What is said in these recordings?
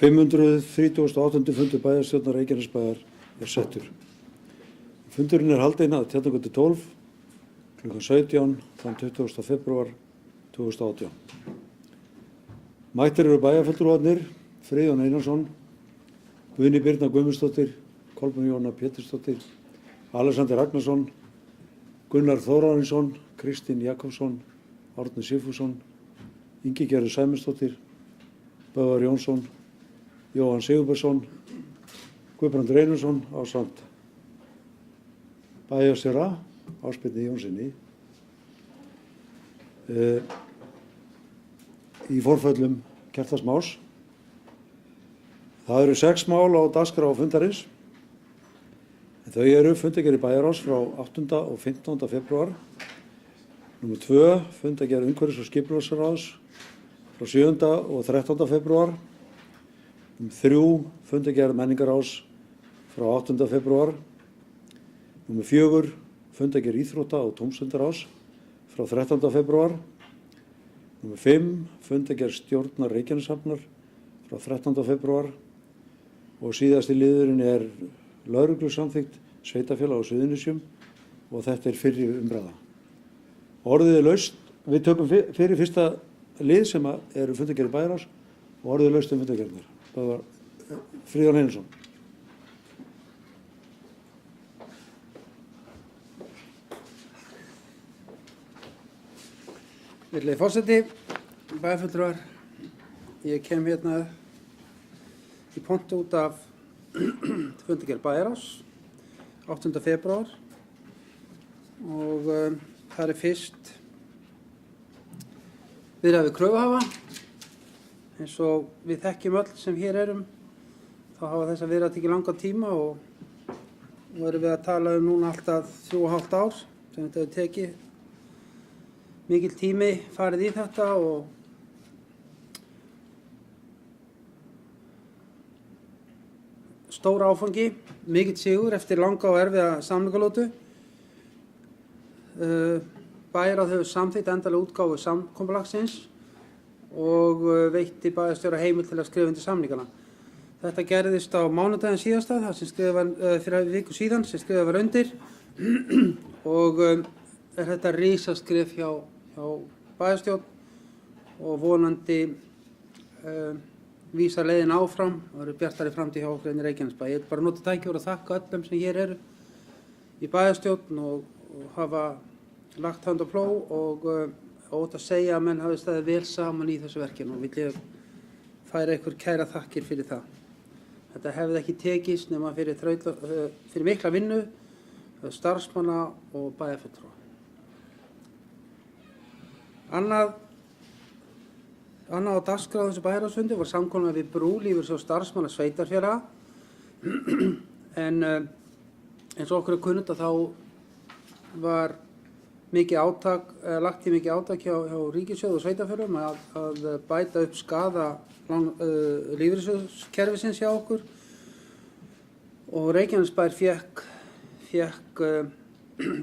538. fundur bæjarstjórnar Reykjanesbæjar settur. Fundurinn haldinn að Tjarnargötu 12 kl. 17 þann 20. febrúar 2018. Mættir eru bæjarfulltrúarnir Friðjón Einarsson, Guðný Birna Guðmundsdóttir, Kolbrún Jóna Pétursdóttir, Alexander Ragnarsson, Gunnar Þórarinsson, Kristín Jakobsson, Árni Sigfússon, Ingigerður Sæmundsdóttir, Böðvar Jónsson, Jóhann Sigurbergsson, Guðbrandur Einarsson ásamt bæjarstjóra Ásbirni Jónssoni í forföllum Kjartans Más. Það eru 6 mál á dagskrá fundarins. Þau eru fundargerð bæjarráðs frá 8. og 15. febrúar. Númer 2, fundargerð umhverfis- og skipulagsráðs frá 7. og 13. febrúar. Númer 3, fundargerð menningarráðs frá 8. febrúar. Númer 4, fundargerð íþrótta- og tómstundaráðs frá 13. febrúar. Númer 5, fundargerð stjórnar Reykjaneshafnar frá 13. febrúar. Og síðasti liðurinn lögreglusamþykkt sveitarfélag á Suðurnesjum og þetta fyrri umræða. Orðið laust, við tökum fyrir fyrsta lið sem eru fundargerðir bæjarráðs og orðið laust fundargerðirnar. Það var Friðjón Einarsson. Virðulegi forseti, bæjarfulltrúar, ég kem hérna í pontu út af fundargerð bæjarráðs 8. febrúar og það fyrst viðræður við kröfuhafa. Eins og við þekkjum öll sem hér erum, þá hafa þessar viðræður tekið langan tíma og erum við að tala núna alltaf 3,5 ár sem þetta hefur tekið. Mikill tími farið í þetta og stór áfangi, mikill sigur eftir langa og erfiða samningalótu. Bæjarráð hefur samþykkt endanlega útgáfu samkomulagsins og veitti bæjarstjóra heimild til að skrifa undir samningana. Þetta gerðist á mánudaginn síðasta, það sem skrifað var fyrir viku síðan, sem skrifað var undir og þetta risaskrif hjá bæjarstjórn og vonandi vísa leiðin áfram og eru bjartari framtíð hjá okkur í Reykjanesbæ. Ég bara nota tækifæri og þakka öllum sem hér eru í bæjarstjórn og hafa lagt hönd á plóg og ótt að segja að menn hafi staðið vel saman í þessu verkinu og vil ég færa ykkur kæra þakkir fyrir það. Þetta hefði ekki tekist nema fyrir mikla vinnu, starfsmanna og bæjarfulltrúa. Annað á dagskrá þessu bæjarráðsfundi var samkomulag við Brú lífeyrissjóðs starfsmanna sveitarfélaga en eins og okkur kunnugt þá var lagt í mikið átak hjá ríkissjóði og sveitarfélögum að bæta upp skaða lífeyrissjóðskerfisins hjá okkur og Reykjanesbær fékk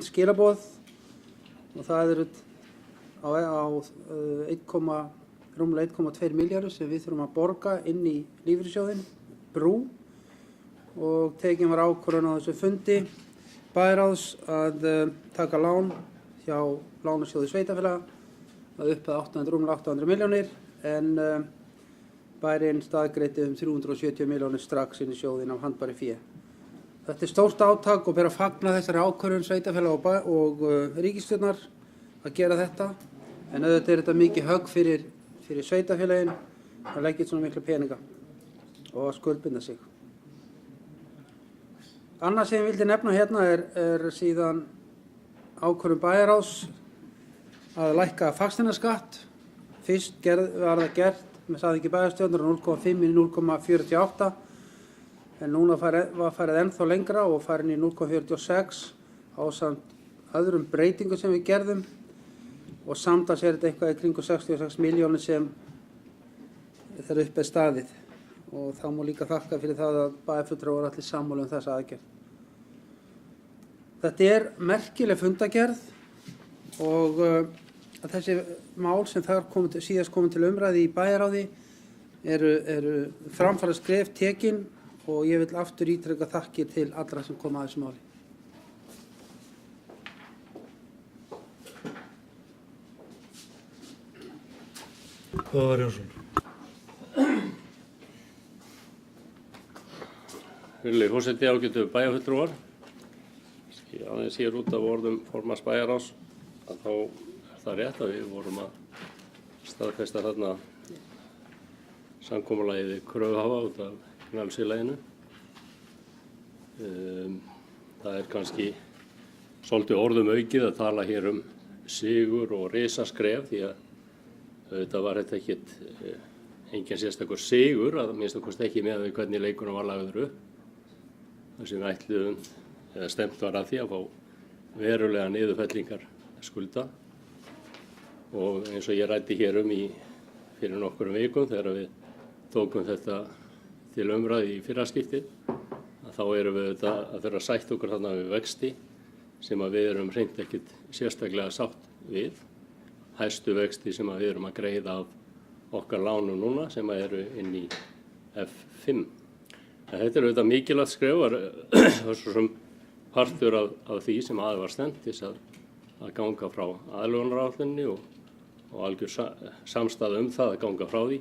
skilaboð og það eru á rúmlega 1,2 milljarður sem við þurfum að borga inn í lífeyrissjóðinn Brú og tekin var ákvörðun á þessu fundi bæjarráðs að taka lán hjá lánasjóði sveitarfélaga að upphæð rúmlega 800 milljónir en bærinn staðgreiddi 370 milljónir strax inn í sjóðinn af handbæru fé. Þetta stórt átak og ber að fagna þessari ákvörðun sveitarfélaga og ríkisstjórnar að gera þetta en auðvitað þetta mikið högg fyrir sveitarfélagin að leggja svona mikla peninga og að skuldbinda sig. Annað sem ég vildi nefna hérna síðan ákvörðun bæjarráðs að lækka fasteignaskatt. Fyrst var það gert með samþykki bæjarstjórnar 0,5 í 0,48 en núna var farið ennþá lengra og farin í 0,46 ásamt öðrum breytingum sem við gerðum og samtals þetta eitthvað í kringu 66 milljónir sem það upp staðið og þá má líka þakka fyrir það að bæjarfulltrúar voru allir sammála þessa aðgerð. Þetta merkileg fundargerð og að þessi mál sem síðast komið til umræðu í bæjarráði eru framfara skref tekin og ég vil aftur ítreka þakkir til allra sem koma að þessu máli. Böðvar Jónsson. Virðulegi forseti, ágætu bæjarfulltrúar. Aðeins hér út af orðum formanns bæjarráðs að þá er það rétt að við vorum að staðfesta þarna samkomulagið við kröfuhafa út af Knallsvíðleginu. Það er kannski svolítið orðum aukið að tala hér sigur og risaskref því að auðvitað var þetta ekkit engin sérstakur sigur, að minnst okkur ekki með við hvernig leikurinn var lagður upp. Það sem við ætluðum eða stemt var að því að fá verulega niðurfellingar skulda og eins og ég ræddi hér fyrir nokkrum vikum þegar við tókum þetta til umræðu í fyrra skiptið að þá erum við auðvitað að þurfa að sætta okkur þarna við vexti sem að við erum hreint ekkit sérstaklega sátt við. Hæstu vexti sem að við erum að greiða af okkar lánum núna sem að eru inn í F5. En þetta er auðvitað mikilvægt skref og svo sem partur af því sem að var stefnt til að ganga frá aðlögunaráætluninni og algjör samstaða það að ganga frá því.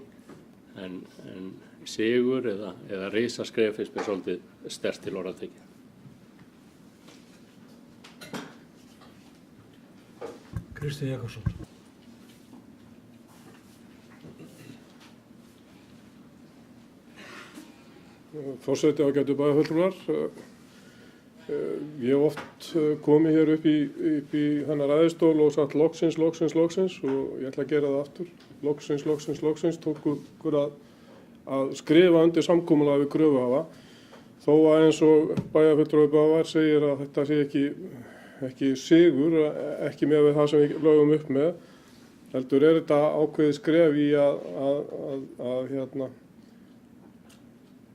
En sigur eða risaskref finnst mér svolítið sterkt til orða tekið. Kristinn Jakobsson. Forseti, ágætu bæjarfulltrúar. Ég hef oft komið hér upp í þennan ræðustól og sagt loksins og ég ætla að gera það aftur. Loksins tók okkur að skrifa undir samkomulag við kröfuhafa. Þó að eins og bæjarfulltrúi Böðvar segir að þetta sé ekki sigur, ekki með það sem við lögum upp með. Heldur er þetta ákveðið skref í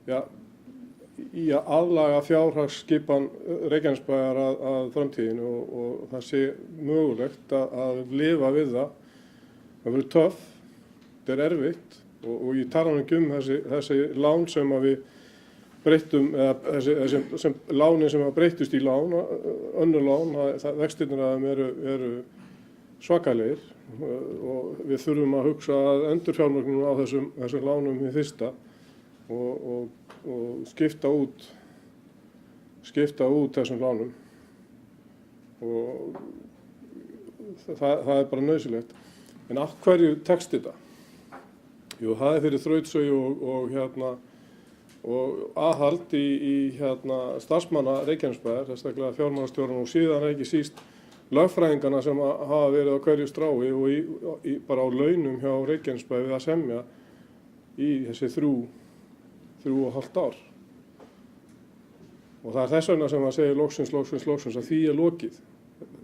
í að aðlaga fjárhagsskipan Reykjanesbæjar að framtíðinu og það sé mögulegt að lifa við það. Það verður töff, þetta er erfitt og ég tala ekki þessi lán sem að við breyttum, eða lánin sem að breyttust í lán, önnur lán, vextirnir af þeim eru svakalegir og við þurfum að hugsa að endurfjármögnun á þessum lánum í fyrsta og skipta út þessum lánum og það er bara nauðsynlegt. En af hverju tekst þetta? Jú, það er fyrir þrautsögu og aðhald í starfsmanna Reykjanesbæjar, sérstaklega fjármálastjórann og síðan ekki síst lögfræðingarna sem hafa verið á hverju strái og bara á launum hjá Reykjanesbæjar við að semja í þessi 3,5 ár. Og það er þess vegna sem að segja loksins að því er lokið.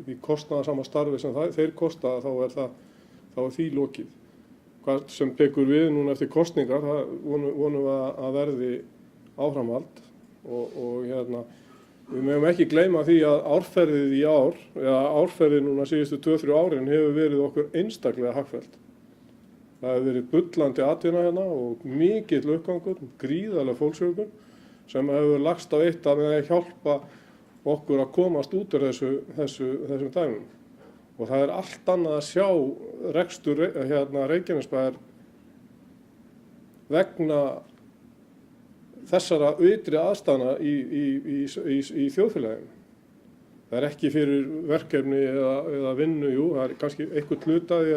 Því kostnaðarsama starfi sem þeir kosta þá er því lokið. Hvað sem tekur við núna eftir kosningar, það vonum við að verði áframhald og við megum ekki gleyma því að árferðið í ár, eða árferðið núna síðustu 2-3 árin hefur verið okkur einstaklega hagfellt. Það hefur verið bullandi atvinna hérna og mikill uppgangur, gríðarleg fólksfjölgun sem hefur lagst á eitt að með að hjálpa okkur að komast út úr þessum dæmum. Og það er allt annað að sjá rekstur Reykjanesbæjar vegna þessara ytri aðstæðna í þjóðfélaginu. Það er ekki fyrir verkefni eða vinnu, jú, það er kannski einhvern hlutaði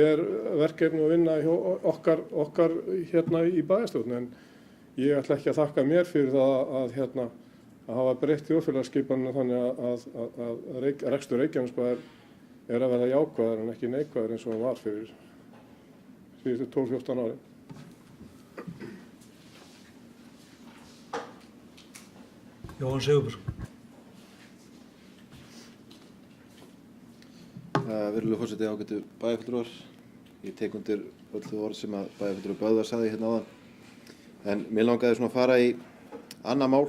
er verkefni að vinna hjá okkar hérna í bæjarstjórn, en ég ætla ekki að þakka mér fyrir það að hafa breytt þjóðfélagsskipanina þannig að rekstur Reykjanesbæjar er að verða jákvæður en ekki neikvæður eins og hann var fyrir síðustu 12-14 ári. Jóhann Sigurbergsson. Virðulegur forseti, ágætu bæjarfulltrúar. Ég tek undir öll þau orð sem að bæjarfulltrúi Böðvar sagði hérna áðan. En mér langaði svona að fara í annað mál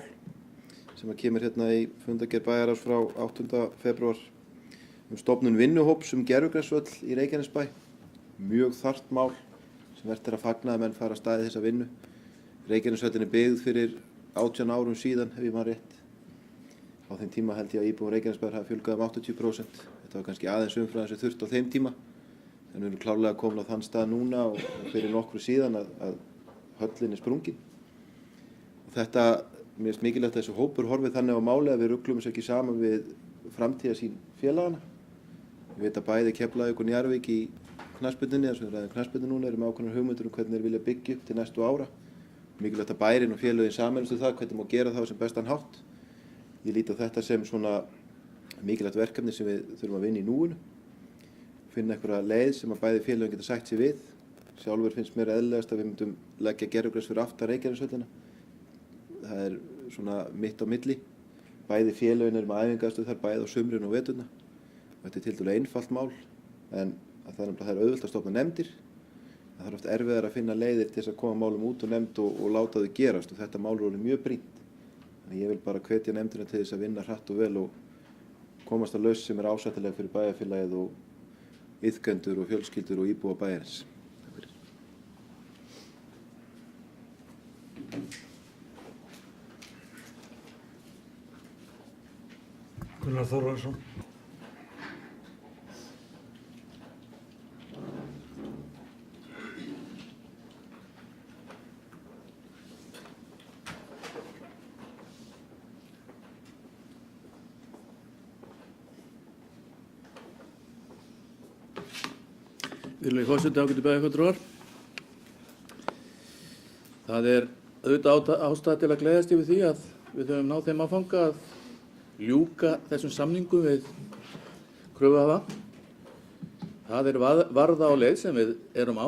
sem að kemur hérna í fundargerð bæjarráðs frá 8. febrúar stofnun vinnuhóps gervigrasvöll í Reykjanesbæ. Mjög þarft mál sem vert að fagna að menn fara að staði þessa vinnu. Reykjaneshöllin er byggð fyrir 18 árum síðan, ef ég man rétt. Á þeim tíma held ég að íbúum Reykjanesbæjar hafi fjölgað 80%. Þetta var kannski aðeins umfram sem þurft á þeim tíma. En við erum klárlega komin á þann stað núna og fyrir nokkru síðan að höllin er sprungin. Og þetta, mér finnst mikilvægt að þessu hópur horfið þannig á máli að við ruglum þessu ekki saman við framtíðarsýn félagana. Ég veit að bæði Keflavík og Njarðvík í knattspyrnunni, þess að við ræðum knattspyrnu núna, erum ákveðnar hugmyndir hvernig þeir vilja byggja upp til næstu ára. Mikilvægt að bærinn og félögin sameinast það, hvernig má gera það sem bestan hátt. Ég lít á þetta sem svona mikilvægt verkefni sem við þurfum að vinna í núinu. Finna einhverja leið sem að bæði félögin geta sætt sér við. Sjálfur finnst mér eðlilegast að við myndum leggja gervigras fyrir aftan Reykjaneshöllina. Það er svona mitt á milli. Bæði félögin eru með æfingastöð þar bæði á sumrin og veturna. Þetta er tiltölulega einfalt mál, en það er auðvelt að stofna nefndir. Það þarf oft erfiðar að finna leiðir til þess að koma málum út og nefnd og láta þau gerast og þetta mál er orðið mjög brýnt. Þannig ég vil bara hvetja nefndina til þess að vinna hratt og vel og komast að lausn sem er ásættileg fyrir bæjarfélagið og iðkendur og fjölskyldur og íbúa bæjarins. Gunnar Þórðarsson. Virðulegi forseti, ágætu bæjarfulltrúar. Það er auðvitað ástæða til að gleðjast yfir því að við höfum náð þeim áfanga að ljúka þessum samningum við kröfuhafa. Það er varða á leið sem við erum á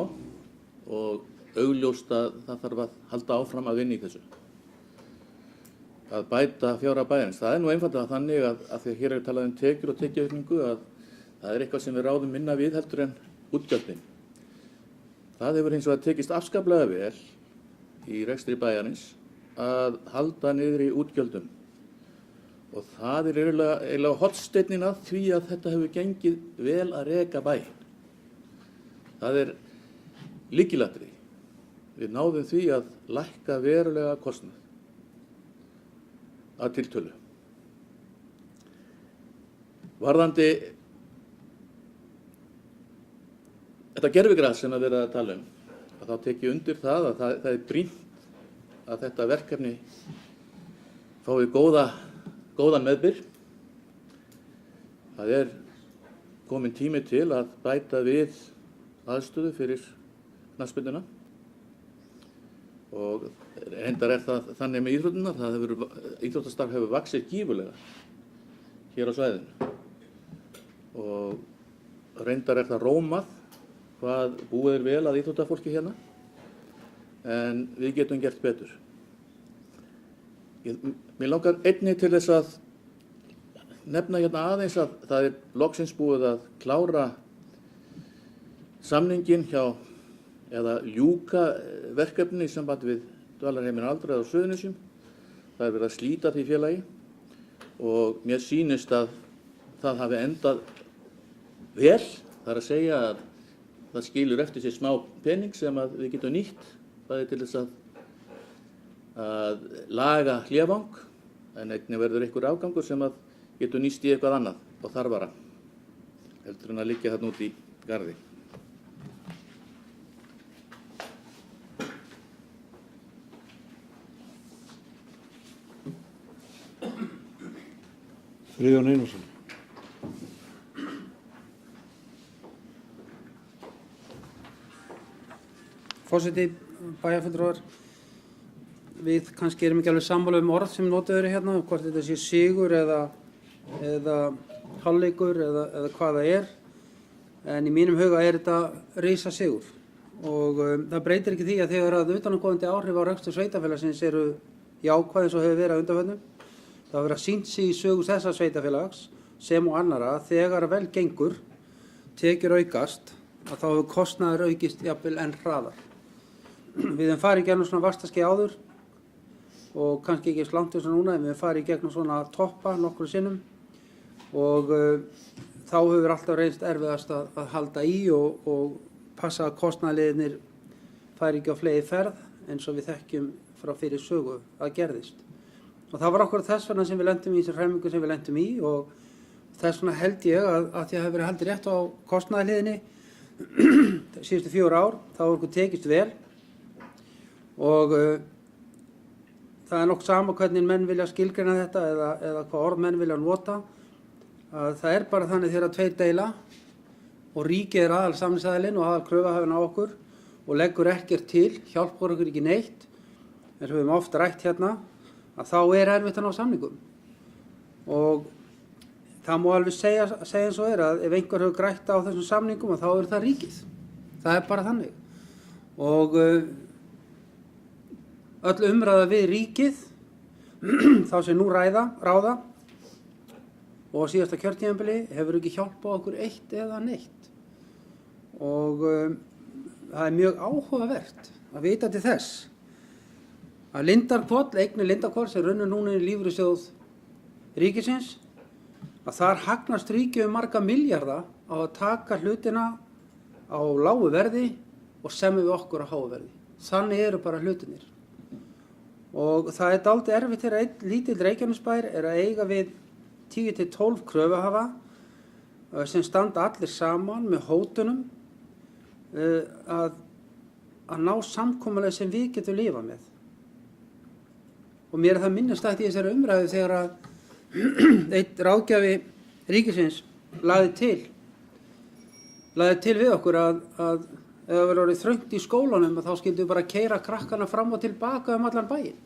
og augljóst að það þarf að halda áfram að vinna í þessu. Að bæta fjárhag bæjarins. Það er nú einfaldlega þannig að því að hér er talað um tekjur og tekjuaukningu að það er eitthvað sem við ráðum minna við heldur en útgjöldin. Það hefur hins vegar tekist afskaplega vel í rekstri bæjarins að halda niður í útgjöldum. Og það er eiginlega hornsteinninn að því að þetta hefur gengið vel að reka bæinn. Það er lykilatriði. Við náðum því að lækka verulega kostnað að tiltölu. Varðandi þetta gervigras sem að vera að tala um, að þá tek ég undir það að það er brýnt að þetta verkefni fái góðan meðbyr. Það er komin tími til að bæta við aðstöðu fyrir knattspyrnuna og reyndar er það þannig með íþróttirnar, íþróttastarf hefur vaxið gífurlega hér á svæðinu og reyndar er það rómað hvað búið er vel að íþróttafólki hérna, en við getum gert betur. Mér langar einnig til þess að nefna hérna aðeins að það er loksins búið að klára samningin hjá, eða ljúka verkefni í sambandi við dvalarheimilin aldraða á Suðurnesjum. Það er verið að slíta því félagi og mér sýnist að það hafi endað vel, það er að segja að það skilur eftir sér smá pening sem að við getum nýtt, það er til þess að laga hlévang, en einnig verður einhver afgangur sem að getur nýst í eitthvað annað og þarfara, heldur en að liggja þarna út í garði. Friðjón Einarsson. Forseti, bæjarfulltrúar, við kannski erum ekki alveg sammála orð sem notuð eru hérna, hvort þetta sé sigur eða hálfleikur eða hvað það er. En í mínum huga er þetta risa sigur og það breytir ekki því að þegar að utanaðkomandi áhrif á rekstur sveitarfélagsins eru jákvæð eins og hefur verið á undanförnum. Það hafa verið að sýnt sig í sögu þessa sveitafélags sem og annarra þegar vel gengur, tekjur aukast, að þá hefur kostnaður aukist jafnvel enn hraðar. Við höfum farið í gegnum svona vaxtaskeið áður og kannski ekki eins langt eins og núna, en við höfum farið í gegnum svona toppa nokkrum sinnum og þá hefur alltaf reynst erfiðast að halda í og passa að kostnaðarliðirnir færi ekki á flegi ferð eins og við þekkjum frá fyrir sögu að gerðist. Og það var okkur þess vegna sem við lentum í þessu hremmingu sem við lentum í og þess vegna held ég að því að það hefur verið haldið rétt á kostnaðarliðinni síðustu 4 ár, þá hefur okkur tekist vel og það er nokkuð sama hvernig menn vilja skilgreina þetta eða hvað orð menn vilja nota, að það er bara þannig þegar 2 deila og ríkið er aðal samningsaðilinn og aðal kröfuhafinn á okkur og leggur ekkert til, hjálpar okkur ekki neitt, eins og við höfum oft rætt hérna, að þá er erfitt að ná samningum. Og það má alveg segja eins og er að ef einhver hefur grætt á þessum samningum þá er það ríkið. Það er bara þannig. Og öll umræða við ríkið, þá sem nú ráða og síðasta kjörtímabili hefur ekki hjálpað okkur eitt eða neitt. Og það er mjög áhugavert að vita til þess að Lindarhvoll, eignir Lindarhvoll sem runnur núna í lífeyrissjóð ríkisins, að þar hagnast ríkið marga milljarða á að taka hlutina á lágu verði og semja við okkur á háu verði. Þannig eru bara hlutinir. Og það er dálítið erfitt þegar einn lítill Reykjanesbær er að eiga við 10 til 12 kröfuhafa sem standa allir saman með hótunum að ná samkomulag sem við getum lifað með. Og mér er það minnast í þessari umræðu þegar að einn ráðgjafi ríkisins lagði til við okkur að ef það verður orðið þröngt í skólanum þá skildum við bara keyra krakkana fram og tilbaka allan bæinn.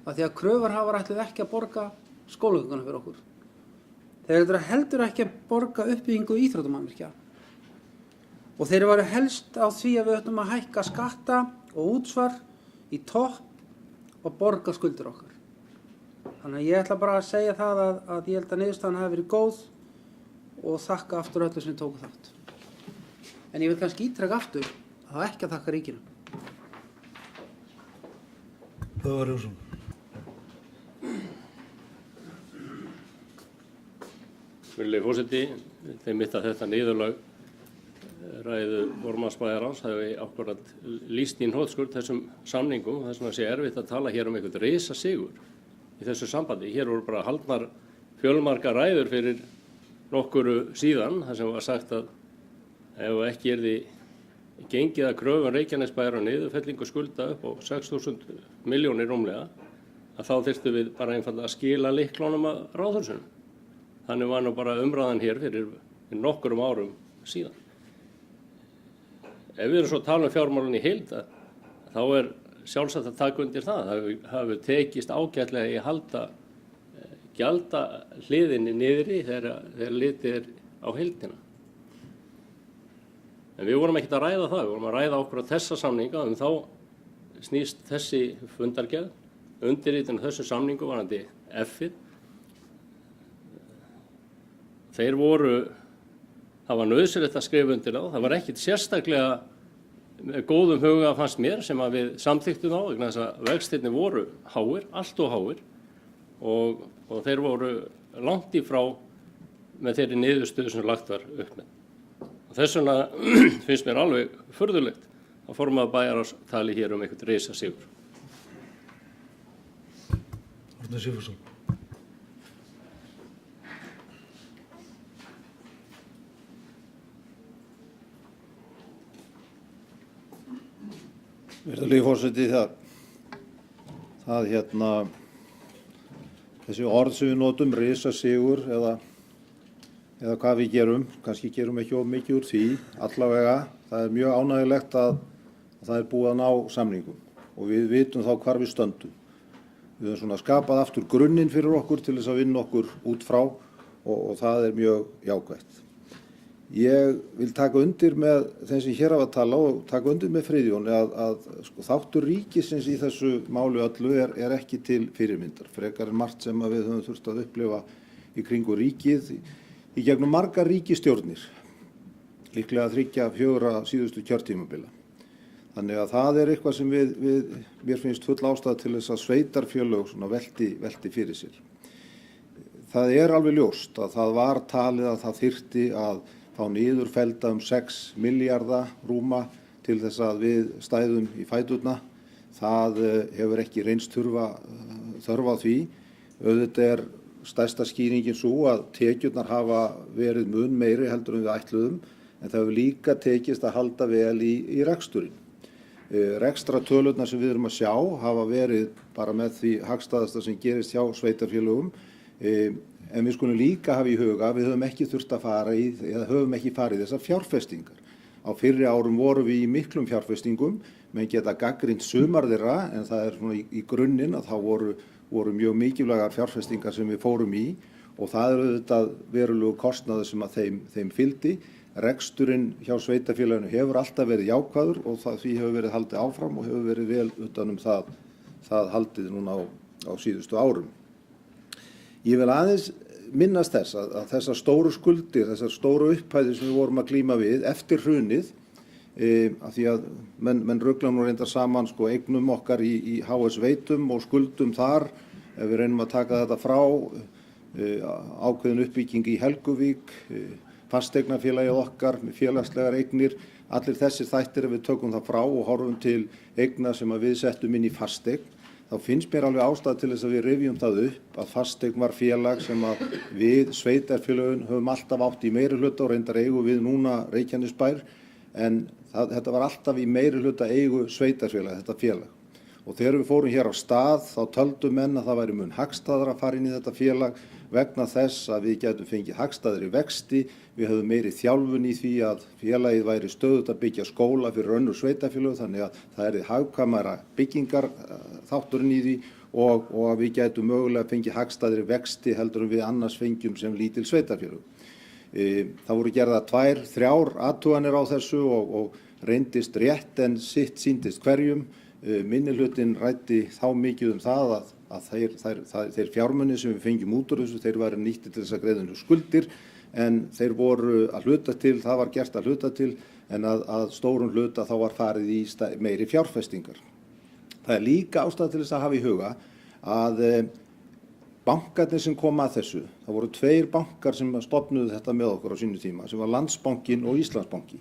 Af því að kröfuhafar ætluðu ekki að borga skólagönguna fyrir okkur. Þeir eru heldur ekki að borga uppbyggingu íþróttamannvirkja. Og þeir varu helst á því að við ættum að hækka skatta og útsvar í topp og borga skuldir okkar. Þannig að ég ætla bara að segja það að ég held að niðurstaðan hafi verið góð og þakka aftur öllu sem tóku þátt. En ég vil kannski ítreka aftur að það ekki að þakka ríkinu. Böðvar Jónsson. Virðulegi forseti, þeim mitt að þetta niðurlag ræðu formanns Bæjarráðs hafi akkúrat lýst í hnotskurn þessum samningum. Þess vegna sé erfitt að tala hér einhvern risasigur í þessu sambandi. Hér voru bara haldnar fjölmargar ræður fyrir nokkuru síðan, þar sem var sagt að ef ekki yrði gengið að kröfum Reykjanesbæjar og niðurfellingu skulda upp á 6.000 milljónir rúmlega, að þá þyrftum við bara einfaldlega að skila lyklunum að Ráðhúsinu. Þannig var nú bara umræðan hér fyrir nokkurum árum síðan. Ef við erum svo að tala fjármálun í heild, þá er sjálfsagt að taka undir það. Það hafi tekist ágætlega í að halda gjaldahliðinni niðri þegar litið er á heildina. En við vorum ekkert að ræða það, við vorum að ræða okkur á þessa samninga, þá snýst þessi fundargerð, undirritun þessu samningu varandi F-ið. Þeir voru, það var nauðsynlegt að skrifa undir þá, það var ekkert sérstaklega með góðum huga fannst mér sem að við samþykktum á, vegna þess að vextirnir voru háir, allt og háir og þeir voru langt í frá með þeirri niðurstöðu sem lagt var upp með. Og þess vegna finnst mér alveg furðulegt að formaður Bæjarráðs tali hér einhvern risasigur. Árni Sigfússon. Virðulegi forseti, þessi orð sem við notum, risasigur eða hvað við gerum, kannski gerum ekki of mikið úr því, allavega, það er mjög ánægjulegt að það er búið að ná samningum og við vitum þá hvar við stöndum. Við höfum svona skapað aftur grunninn fyrir okkur til þess að vinna okkur út frá og það er mjög jákvætt. Ég vil taka undir með þeim sem hér hafa talað og taka undir með Friðjóni að þáttur ríkisins í þessu máli öllu er ekki til fyrirmyndar. Frekar en margt sem við höfum þurft að upplifa í kringu ríkið í gegnum margar ríkisstjórnir, líklega 3-4 síðustu kjörtímabila. Þannig að það er eitthvað sem mér finnst full ástæða til þess að sveitarfélög svona velti fyrir sér. Það er alveg ljóst að það var talið að það þyrfti að fá niðurfellda 6 milljarða rúma til þess að við stæðum í fæturna. Það hefur ekki reynst þörf á því. Auðvitað stærsta skýringin svo að tekjurnar hafa verið mun meiri heldur en við ætluðum, en það hefur líka tekist að halda vel í reksturinn. Rekstratölurnar sem við erum að sjá hafa verið bara með því hagstæðasta sem gerist hjá sveitarfélögum, en við skulum líka hafa í huga að við höfum ekki þurft að fara í, eða höfum ekki farið í þessar fjárfestingar. Á fyrri árum vorum við í miklum fjárfestingum, menn geta gagnrýnt sumar þeirra, en það er svona í grunninn að þá voru mjög mikilvægar fjárfestingar sem við fórum í, og það er auðvitað verulegu kostnaður sem að þeim fylgdi. Reksturinn hjá sveitarfélaginu hefur alltaf verið jákvæður og því hefur verið haldið áfram og hefur verið vel utan það haldið núna á síðustu árum. Ég vil aðeins minnast þess að þessar stóru skuldir, þessar stóru upphæðir sem við vorum að glíma við eftir hrunið, af því að menn rugla nú reyndar saman eignum okkar í HS Veitum og skuldum þar, ef við reynum að taka þetta frá, ákveðin uppbygging í Helguvík, fasteignafélagið okkar með félagslegar eignir, allir þessir þættir ef við tökum það frá og horfum til eigna sem að við settum inn í fasteign, þá finnst mér alveg ástæða til þess að við rifjum það upp að fasteign var félag sem að við sveitarfélögin höfum alltaf átt í meirihluta og reyndar eigu við núna Reykjanesbær, en þetta var alltaf í meirihluta eigu sveitarfélag, þetta félag. Og þegar við fórum hér á stað þá töldu menn að það væri mun hagstæðara að fara inn í þetta félag vegna þess að við gætum fengið hagstæðari vexti, við höfum meiri þjálfun í því að félagið væri stöðugt að byggja skóla fyrir önnur sveitarfélög, þannig að það er hagkvæmara byggingar þátturinn í því og að við gætum mögulega fengið hagstæðari vexti heldur en við annars fengjum sem lítil sveitarfélög. Það voru gerða 2-3 athuganir á þessu og reyndist rétt en sitt sýndist hverjum. Minnihlutinn ræddi þá mikið það að þeir fjármunir sem við fengjum út úr þessu, þeir væru nýttir til þess að greiða skuldir, en þeir voru að hluta til, það var gert að hluta til, en að stórum hluta þá var farið í meiri fjárfestingar. Það er líka ástæða til þess að hafa í huga að bankarnir sem kom að þessu, það voru 2 bankar sem stofnuðu þetta með okkur á sínu tíma, sem var Landsbankinn og Íslandsbanki.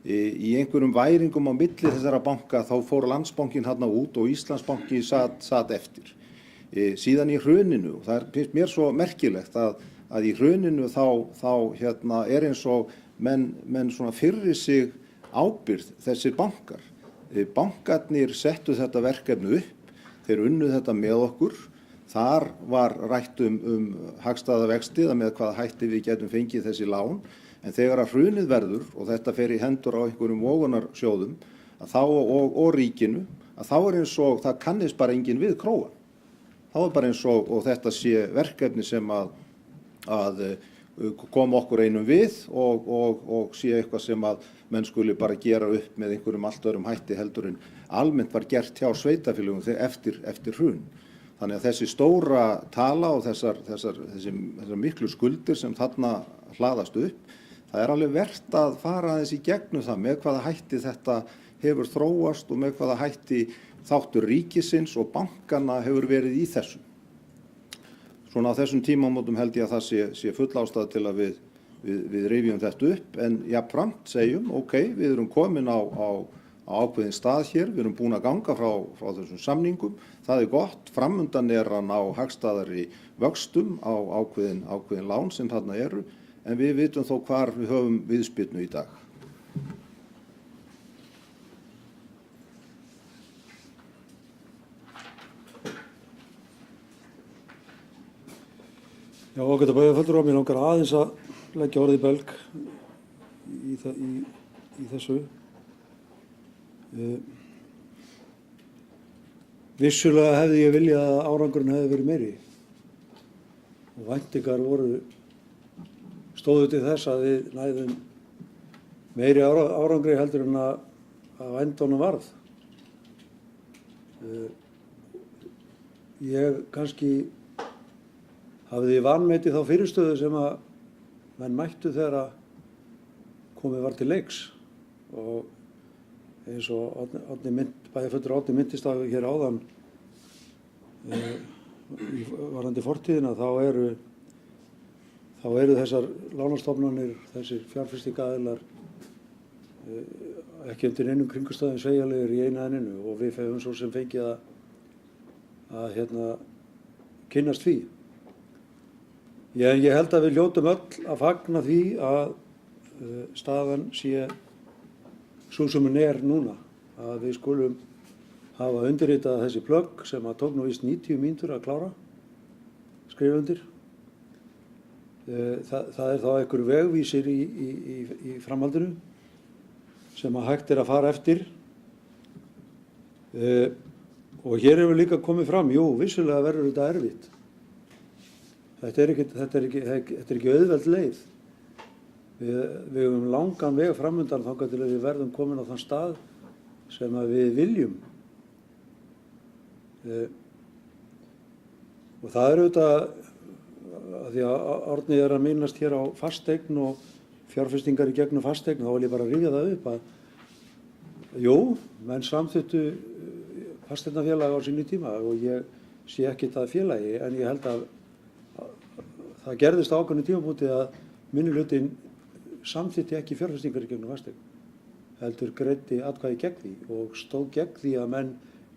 Í einhverjum væringum á milli þessara banka þá fór Landsbankinn hérna út og Íslandsbanki sat eftir. Síðan í hruninu, það finnst mér svo merkilegt að í hruninu þá er eins og menn svona firri sig ábyrgð þessir bankar. Bankarnir settu þetta verkefni upp, þeir unnu þetta með okkur, þar var rætt hagstæða vexti, með hvaða hætti við getum fengið þessi lán. En þegar að hrunið verður og þetta fer í hendur á einhverjum vogunarsjóðum og ríkinu, að þá er eins og það kannist bara enginn við krógan. Þá er bara eins og þetta sé verkefni sem að koma okkur einum við og sé eitthvað sem að menn skuli bara gera upp með einhverjum allt öðrum hætti heldur en almennt var gert hjá sveitarfélögum eftir hrun. Þannig að þessi stóra tala og þessar miklu skuldir sem þarna hlaðast upp, það er alveg vert að fara aðeins í gegnum það með hvaða hætti þetta hefur þróast og með hvaða hætti þáttur ríkisins og bankana hefur verið í þessu. Svona á þessum tímamótum held ég að það sé full ástæða til að við rifjum þetta upp, en jafnframt segjum, við erum komin á ákveðin stað hér, við erum búin að ganga frá þessum samningum, það er gott, framundan er að ná hagstæðari vöxtum á ákveðin lán sem þarna eru, en við vitum þó hvar við höfum viðspyrnu í dag. Já, ágæta bæjarfulltrúar, mér langar aðeins að leggja orðið í belg í þessu. Vissulega hefði ég viljað að árangurinn hefði verið meiri og væntingar stóðu til þess að við næðum meiri árangri heldur en að endanum varð. Ég kannski hafði vanmetið þá fyrirstöðu sem að menn mættu þegar komið var til leiks og eins og bæjarfulltrúi Árni minntist á hér áðan varðandi fortíðina þá eru þessar lánastofnanir, þessir fjárfestingaaðilar ekki undir einum kringumstæðum sveigjanlegur í einu eða neinu og við höfum svo sem fengið að kynnast því. Ég held að við hljótum öll að fagna því að staðan sé sú sem hún er núna, að við skulum hafa undirritað þessi plögg sem að tók nú víst 90 mínútur að klára, skrifa undir. Það er þá einhver vegvísir í framhaldinu sem að hægt er að fara eftir. Og hér hefur líka komið fram, jú, vissulega verður þetta erfitt. Þetta er ekki auðveld leið. Við höfum langan veg framundan þangað til að við verðum komin á þann stað sem að við viljum. Og það er auðvitað, að því að Árni er að minnast hér á fasteign og fjárfestingar í gegnum fasteign, þá vil ég bara rifja það upp að jú, menn samþykktu fasteignafélag á sínu tíma og ég sé ekki það félagi, en ég held að það gerðist á ákveðnu tímapunkti að minnihlutinn samþykkti ekki fjárfestingar í gegnum fasteign, heldur greiddi atkvæði gegn því og stóð gegn því að menn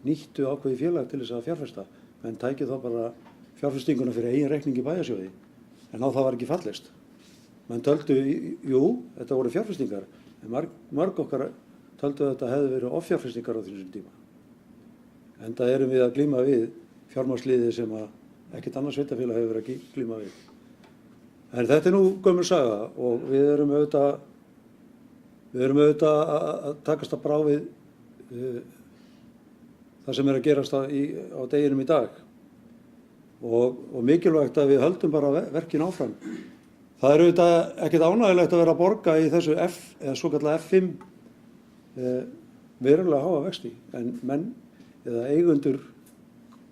nýttu ákveði félag til þess að fjárfesta. Menn tækju þá bara fjárfestinguna fyrir eigin reikning í bæjarsjóði, en á það var ekki fallist. Menn töldu, jú, þetta voru fjárfestingar, en mörg okkar töldu að þetta hefði verið offjárfestingar á þessum tíma. Enda erum við að glíma við fjármagnsliði sem að ekkert annars sveitarfélag hefur verið að glíma við. En þetta er nú gömul saga og við erum auðvitað að takast að brá við það sem er að gerast á deginum í dag. Og mikilvægt að við höldum bara verkin áfram. Það er auðvitað ekkert ánægilegt að vera að borga í þessu eða svokallaða F5 verulega háa vexti, en menn eða eigendur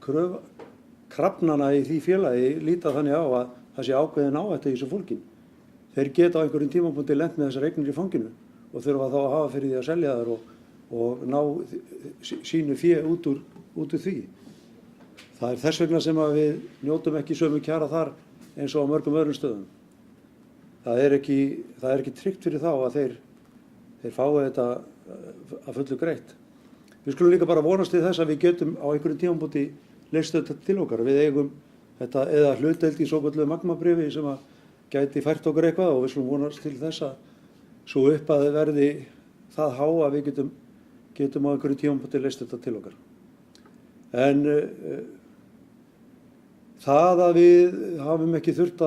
krafnanna í því félagi líta þannig á að það sé ákveðin áhætta í þessu fólkin. Þeir geta á einhverjum tímapunkti lent með þessar eignir í fanginu og þurfa þá að hafa fyrir því að selja þær og ná sínu fé út úr því. Það er þess vegna sem að við njótum ekki sömu kjara þar eins og á mörgum öðrum stöðum. Það er ekki tryggt fyrir þá að þeir fái þetta að fullu greitt. Við skulum líka bara vonast til þess að við getum á einhverjum tímapunkti leyst þetta til okkar. Við eigum þetta eða hlutdeild í svokölluðu magmabréfi sem að gæti fært okkur eitthvað og við skulum vonast til þess að svo upphæð verði það há að við getum á einhverjum tímapunkti leyst þetta til okkar. En það að við hefum ekki þurft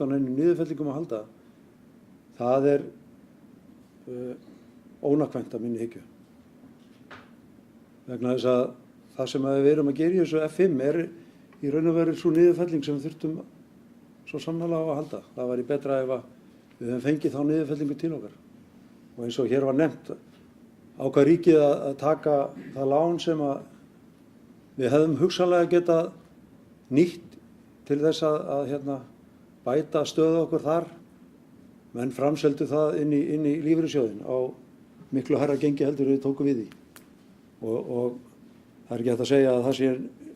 á neinum niðurfellingum að halda, það er ónakvæmt að minni hyggju. Vegna þess að það sem við erum að gera í þessu F5 er í raun og veru svo niðurfelling sem við þurftum svo sannarlega á að halda. Það væri betra ef við hefum fengið þá niðurfellingu til okkar. Og eins og hér var nefnt, ákvað ríkið að taka það lán sem að við hefðum hugsanlega getað nýtt til þess að bæta stöðu okkur þar, menn framseldu það inn í lífeyrissjóðinn á miklu hærra gengi heldur við tókum við því. Og það er ekki hægt að segja að það sé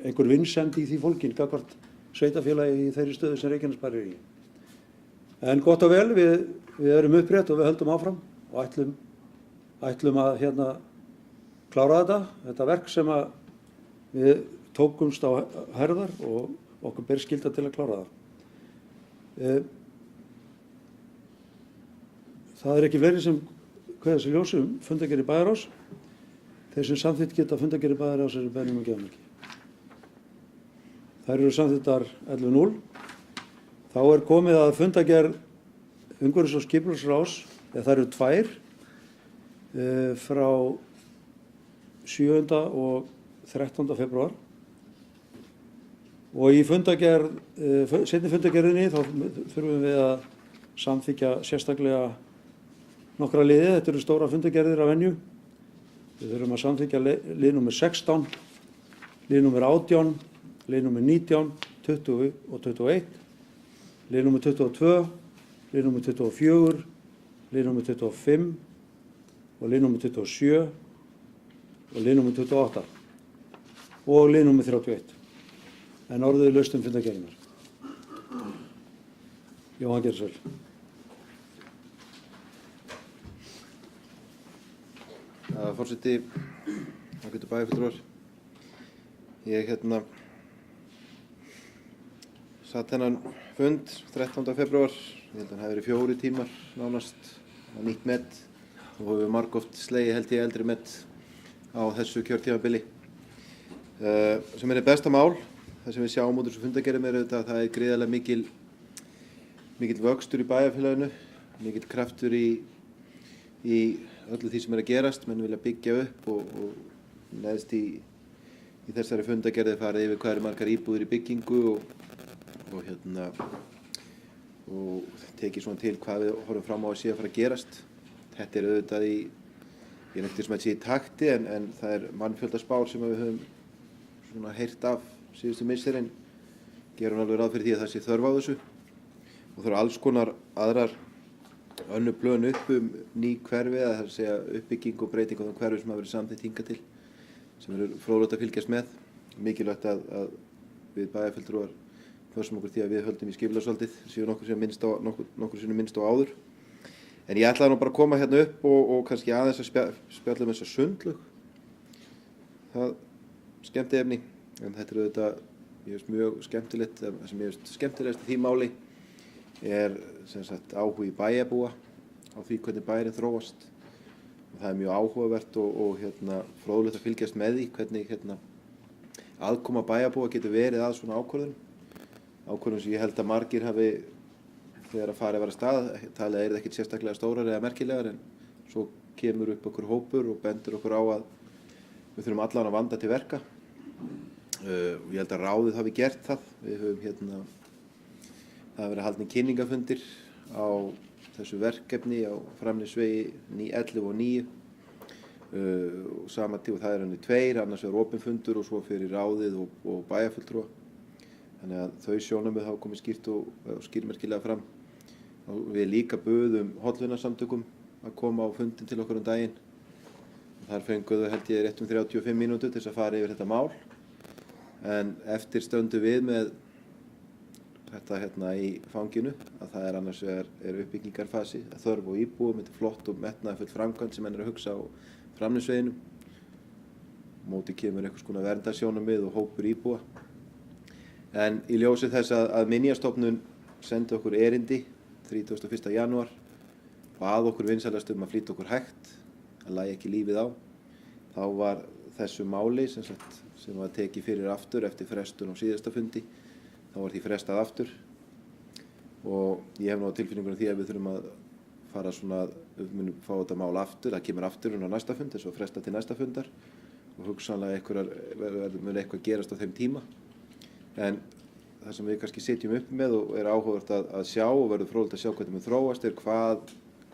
einhver vinsemd í því fólkin gagnvart sveitarfélagi í þeirri stöðu sem Reykjanesbær er í. En gott og vel, við erum upprétt og við höldum áfram og ætlum að klára þetta verk sem að við tókumst á herðar og okkur ber skylda til að klára það. Það er ekki fleiri sem kveða sér ljósi fundargerð í Bæjarás. Þeir sem samþykkt geta fundargerð í Bæjarás eru beðnir um að gefa merki. Þær eru samþykktar 11.0. Þá er komið að fundargerð umhverfis- og skipulagsráðs, eða þær eru 2 frá 7. og 13. febrúar. Og í seinni fundargerðinni þá þurfum við að samþykkja sérstaklega nokkra liði. Þetta eru stóra fundargerðir af venju. Við þurfum að samþykkja lið númer 16, lið númer 18, lið númer 19, 20 og 21, lið númer 22, lið númer 24, lið númer 25 og lið númer 27 og lið númer 28 og lið númer 31. En orðið laust fundargerðirnar. Jóhann Gersvel. forseti, ágætu bæjarfulltrúar. Ég satt þennan fund 13. febrúar, ég held að hann hafi verið 4 tímar nánast, nýtt met og hefur margoft slegið held ég eldri met á þessu kjörtímabili. Sem er besta mál, það sem við sjáum út úr þessu fundargerðum er auðvitað að það er gríðarlega mikill vöxtur í bæjarfélaginu, mikill kraftur í öllu því sem er að gerast, menn vilja byggja upp og neðst í þessari fundargerði farið yfir hvað eru margar íbúðir í byggingu og tekið svona til hvað við horfum fram á að sé að fara að gerast. Þetta er auðvitað ég nefnir sem að sé í takti en það er mannfjöldaspár sem við höfum svona heyrt af síðustu misserin, gerum alveg ráð fyrir því að það sé þörf á þessu og það eru alls konar aðrar önnur plön upp ný hverfi, það er að segja uppbygging og breyting á þeim hverfi sem hafa verið samþykkt hingað til, sem eru fróðlegt að fylgjast með. Mikilvægt að við bæjarfulltrúar pössum okkur því að við höldum í skipulagsvaldið, séu nokkur sinnum minnst á áður. En ég ætlaði nú bara að koma hérna upp og kannski aðeins að spjalla um þessa sundlaug. Það skemmtiefni, en þetta er auðvitað mjög skemmtilegt. Það sem ég finnst skemmtilegast í því máli er sem sagt áhugi bæjarbúa á því hvernig bærinn þróast. Og það er mjög áhugavert og fróðlegt að fylgjast með því hvernig aðkoma bæjarbúa getur verið að svona ákvörðum sem ég held að margir hafi þegar að farið var að stað, talið er það ekkert sérstaklega stórar eða merkilegar en svo kemur upp okkur hópur og bendur okkur á að við þurfum allan að vanda til verka. Og ég held að ráðið hafi gert það. Við höfum það hafa verið haldnir kynningafundir á þessu verkefni á Framnesvegi 11 og 9 og sama tíma það er henni 2, annars er opinn fundur og svo fyrir ráðið og bæjarfulltrúa. Þannig að þau sjónarmið hafa komið skýrt og skýrmerkilega fram. Og við líka buðum hollvinasamtökum að koma á fundin til okkur daginn. Og þar fenguðu held ég rétt 35 mínútur til þess að fara yfir þetta mál. En eftir stöndum við með þetta í fanginu að það er annars er uppbyggingarfasi, þörf og íbúum, þetta er flott og metnaðarfull framkvæmd sem menn er að hugsa á Framnesveginum. Móti kemur einhvers konar verndarsjónarmið og hópur íbúa. En í ljósi þess að Minjastofnun sendi okkur erindi 31. janúar og að okkur vinsælast að flýta okkur hægt, að lægja ekki lífið á, þá var þessu máli sem var tekið fyrir aftur eftir frestun á síðasta fundi, þá var því frestað aftur og ég hef nú á tilfinningunum því að við þurfum að fara við munum fá þetta mál aftur, það kemur aftur á næsta fund, þess að fresta til næsta fundar og hugsanlega mun eitthvað gerast á þeim tíma. En það sem við kannski sitjum upp með og er áhugavert að sjá og verður fróðlegt að sjá hvernig mun þróast er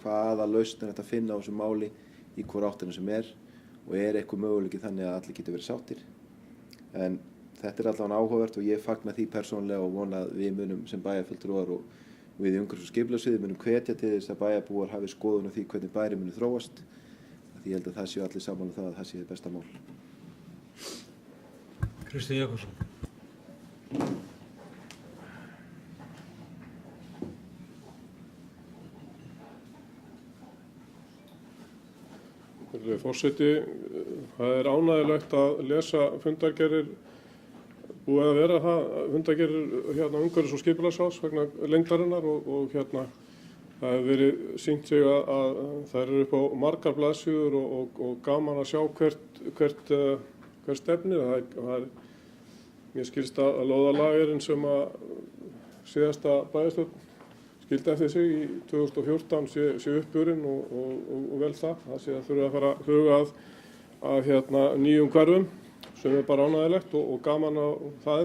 hvaða lausn er hægt að finna á þessu máli í hvor áttina sem er og er eitthvað möguleiki þannig að allir getur verið sáttir. En þetta er allavega áhugavert og ég fagna því persónulega og vona að við munum sem bæjarfulltrúar og við í umhverfis- og skipulagssviði munum hvetja til þess að bæjarbúar hafi skoðun á því hvernig bærinn muni þróast. Því ég held að það séu allir sammála um það að það sé besta mál. Kristinn Jakobsson. Forseti, það er ánægjulegt að lesa fundargerðir, búið að vera það, fundargerðir umhverfis- og skipulagsráðs vegna lengdarinnar og það hefur verið sýnt sig að það eru upp á margar blaðsíður og gaman að sjá hvert stefnir. Mér skilst að lóðalagurinn sem að síðasta bæjarstjórn skildi eftir sig í 2014 sé uppurinn og vel það. Það sé að þurfa að fara að huga að nýjum hverfum sem er bara ánægjulegt og gaman að það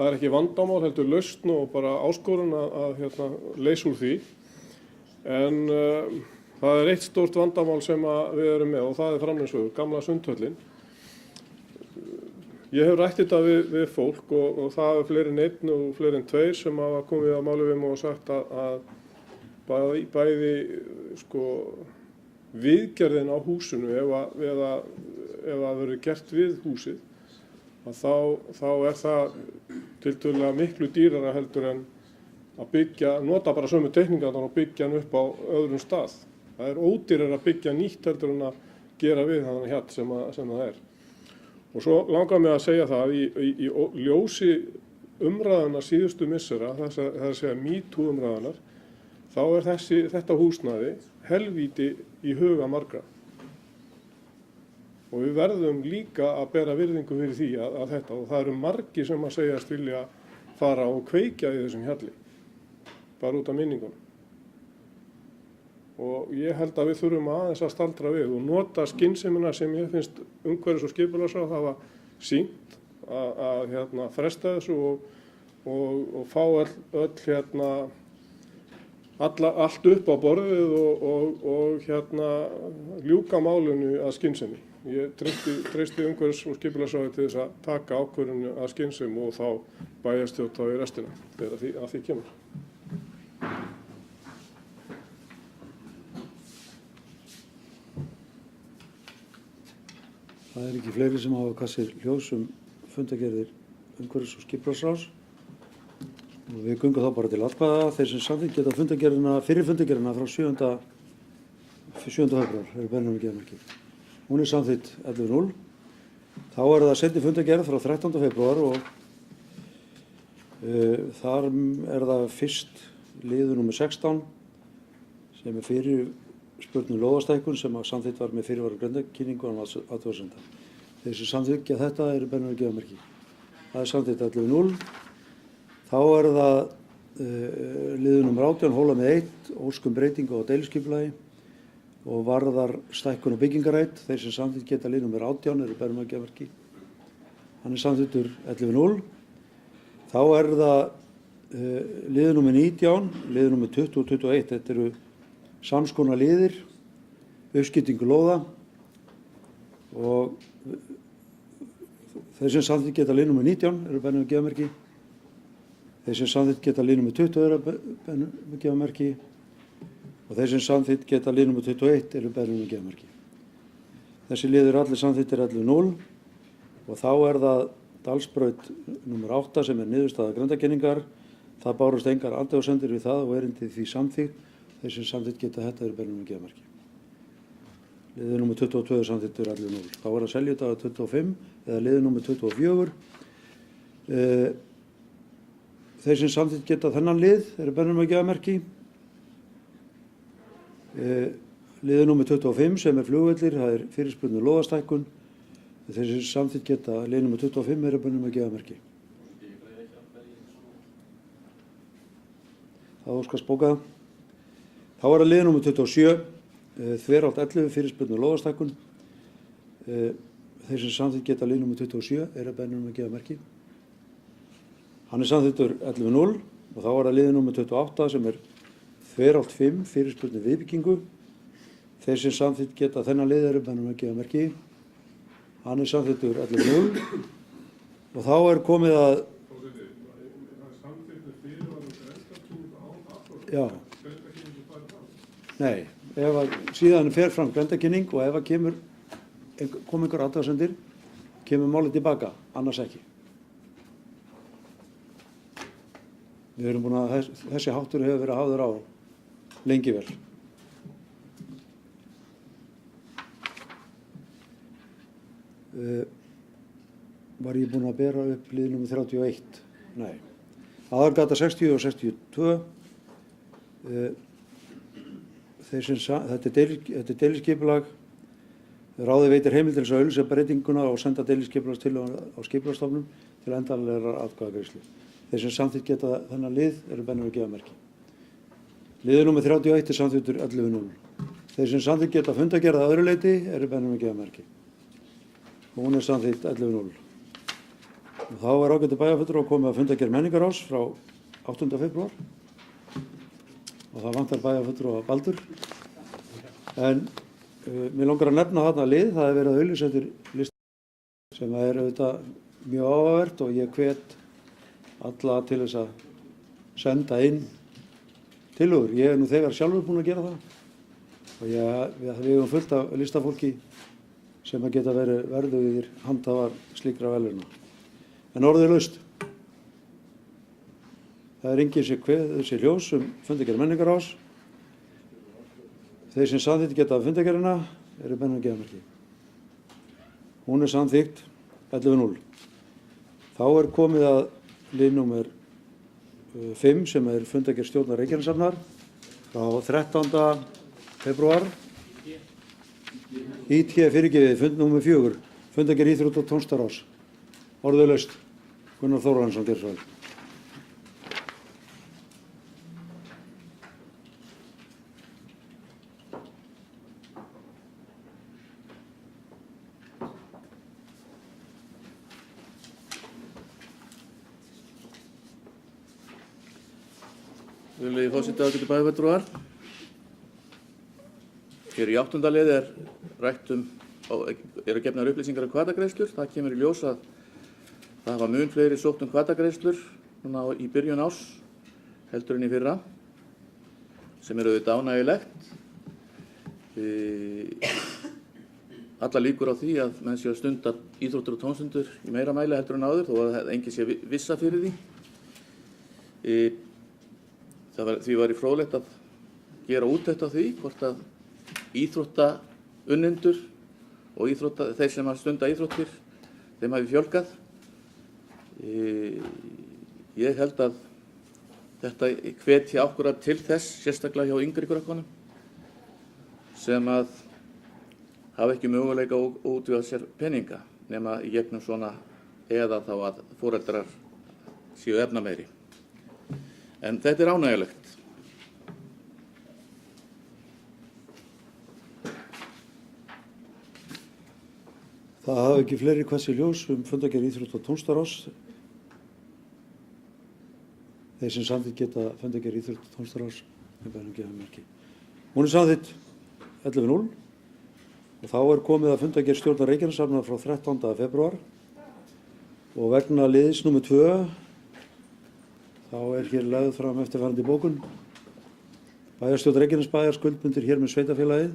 er ekki vandamál heldur lausn og bara áskorun að leysa úr því. En það er eitt stórt vandamál sem við erum með og það er Framnesvegur, gamla Sundhöllin. Ég hef rætt þetta við fólk og það er fleiri en einn og fleiri en tveir sem hafa komið að máli við mig og sagt að bæði viðgerðin á húsinu ef það verður gert við húsið þá er það tiltölulega miklu dýrara heldur en að nota bara sömu teikningarnar og byggja hann upp á öðrum stað. Það er ódýrara að byggja nýtt heldur en að gera við þannig hjall sem það er. Og svo langar mig að segja það í ljósi umræðana síðustu missera, það er að segja MeToo umræðanar, þá er þetta húsnæði helvíti í huga margra. Og við verðum líka að bera virðingu fyrir því að þetta, og það eru margir sem að segjast vilja fara og kveikja í þessum hjalli, bara út af minningunum. Og ég held að við þurfum aðeins að staldra við og nota skynsemina sem ég finnst umhverfis- og skipulagsráð hafa sýnt að fresta þessu og fá allt upp á borðið og ljúka málinu að skynsemi. Ég treysti umhverfis- og skipulagsráði til þess að taka ákvörðun að skynsemi og þá bæjarstjórn þá í restina þegar að því kemur. Það er ekki fleiri sem hafa kastið ljós fundargerðir umhverfis- og skipulagsráðs og við göngum þá bara til atkvæða. Þeir sem samþykkt geta fyrir fundargerðina frá 7. febrúar eru beðnir um geðmerki. Hún er samþykkt 11.0. Þá er það seinni fundargerð frá 13. febrúar og þar er það fyrst liður númer 16 sem er fyrir spurning lóðastækkun sem að samþykkt var með fyrirvara grenndarkynningu og athugasemda. Þeir sem samþykkja þetta eru beðnir um geðmerki. Það er samþykkt 11.0. Þá er það liður númer 18 hóla með 1 óskum breytingu á deiliskipulagi og varðar stækkun og byggingarætt. Þeir sem samþykkt geta lið númer 18 eru beðnir um geðmerki. Hann er samþykktur 11.0. Þá er það liður númer 19, liður númer 20 og 21. Þetta eru samskonar liðir, uppskiptingu lóða og þeir sem samþykkt geta lið númer 19 eru beðnir um geðmerki. Þeir sem samþykkt geta lið númer 20 eru beðnir um geðmerki og þeir sem samþykkt geta lið númer 21 eru beðnir um geðmerki. Þessi liður allir samþykktir 11.0 og þá er það Dalsbraut númer 8 sem er niðurstaða grenndarkynningar. Það bárust engar athugasemdir við það og erindi því samþykkt. Þeir sem samþykkt geta þetta eru beðnir um geðmerki. Liður númer 22 er samþykktur 11.0. Þá er það Seljudaga 25 eða liður númer 24. Þeir sem samþykkt geta þennan lið eru beðnir um geðmerki. Liður númer 25 sem er flugvellir, það er fyrirspurning lóðastækkun. Þeir sem samþykkt geta lið númer 25 eru beðnir um geðmerki. Það óskast bókað. Þá er það lið númer 27, þverátt 11 fyrirspurning lóðastækkun. Þeir sem samþykkt geta lið númer 27 eru beðnir um geðmerki. Hann er samþykktur 11.0 og þá er það lið númer 28 sem er þverátt 5 fyrirspurning viðbyggingu. Þeir sem samþykkt geta þennan lið eru beðnir um geðmerki. Hann er samþykktur 11.0 og þá er komið að... Já. Nei, ef að síðan fer fram grenndarkynning og ef að kom einhver athugasemdir, kemur málið tilbaka, annars ekki. Við erum búin að þessi háttur hefur verið hafður á lengi vel. Var ég búinn að bera upp lið númer 31? Nei. Aðalgata 60 og 62. Þetta er deiliskipulag. Ráðið veitir heimild til þess að auglýsa breytinguna og senda deiliskipulagstillögu á skipulagsstofnun til endanlegrar atkvæðagreiðslu. Þeir sem samþykkt geta þennan lið eru beðnir um geðmerki. Liður númer 31 er samþykktur 11.0. Þeir sem samþykkt geta fundargerð að öðru leyti eru beðnir um geðmerki. Hún er samþykkt 11.0. Og þá er ágættur bæjarfulltrúi að koma að fundargerð menningarráðs frá 8. febrúar. Og það vantar bæjarfulltrúa Baldur. En mér langar að nefna þarna lið, það er verið að auglýsa eftir lista sem er auðvitað mjög áhugavert og ég hvet alla til þess að senda inn tillögur. Ég er nú þegar sjálfur búinn að gera það og við hefum fullt af listafólki sem að geta verið verðugir handhafar slíkra verðlauna. En orðið er laust. Það er enginn sem kveður þessi ljós fundargerð menningarráðs. Þeir sem samþykkt geta fundargerðina eru Benjamin Geðamerki. Hún er samþykkt 11-0. Þá er komið að lið númer 5 sem er fundargerð stjórnar Reykjaneshafnar frá 13. febrúar. IT fyrirgefið, fund númer 4, fundargerð íþrótta- og tónlistarráðs. Orðulaust, Gunnar Þórarinsson gerir svo vel. Virðulegi forseti, ágætu bæjarfulltrúar. Hér í 8. lið eru gefnar upplýsingar um hvatagreiðslur. Það kemur í ljós að það hafa mun fleiri sótt um hvatagreiðslur núna í byrjun árs heldur en í fyrra, sem eru auðvitað ánægjulegt. Allar líkur á því að menn séu að stunda íþróttir og tómstundir í meira mæli heldur en áður, þó að enginn sé vissa fyrir því. Því var fróðlegt að gera úttekt á því hvort að íþróttaunnendur og þeir sem að stunda íþróttir, þeim hafi fjölgað. Ég held að þetta hvetji akkúrat til þess, sérstaklega hjá yngri krökkunum, sem að hafa ekki möguleika að útvega sér peninga nema í gegnum svona, eða þá að foreldrar séu efnameiri. En þetta er ánægjulegt. Það hafa ekki fleiri hvessi ljós fundargerð íþrótta- og tónlistarráðs. Þeir sem samþykkt geta fundargerð íþrótta- og tónlistarráðs með Benjamin Geðamerki. Hún er samþykkt 11-0 og þá er komið að fundargerð stjórnar Reykjaneshafnar frá 13. febrúar og vegna liðs númer 2 þá er hér lögð fram eftirfarandi bókun. Bæjarstjórn Reykjanesbæjar skuldbundir hér með sveitarfélagið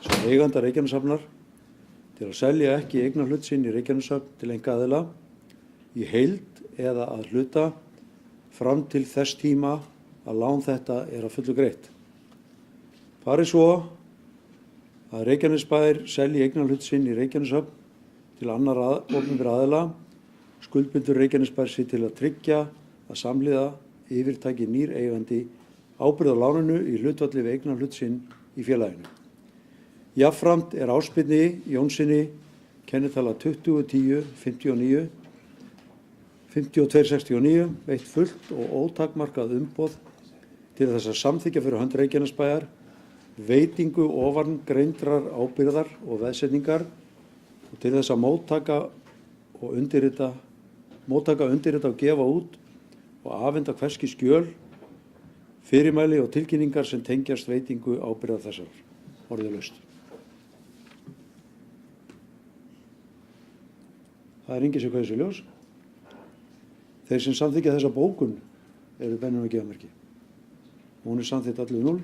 sem eiganda Reykjaneshafnar til að selja ekki eignarhlut sinn í Reykjaneshöfn til einkaaðila í heild eða að hluta fram til þess tíma að lán þetta er að fullu greitt. Fari svo að Reykjanesbæjar selji eignarhlut sinn í Reykjaneshöfn til annarra opinberra aðila skuldbundur Reykjanesbæjar sig til að tryggja að samhliða yfirtaki nýr eigandi ábyrgð á láninu í hlutfalli við eignarhlut sinn í félaginu. Jafnframt er Ásbirni Jónssoni kennitala 2010-59 5269 veitt fullt og ótakmarkað umboð til þess að samþykkja fyrir hönd Reykjanesbæjar veitingu ofangreindrar ábyrgðar og veðsetningar og til þess að móttaka, undirrita og gefa út og afhenda hverski skjöl, fyrirmæli og tilkynningar sem tengjast veitingu ábyrgðar þessar. Orðulaust. Það er enginn sem hvað þessu ljós. Þeir sem samþykja þessa bókun eru Benjamin Geðamerki. Hún er samþykkt 11-0.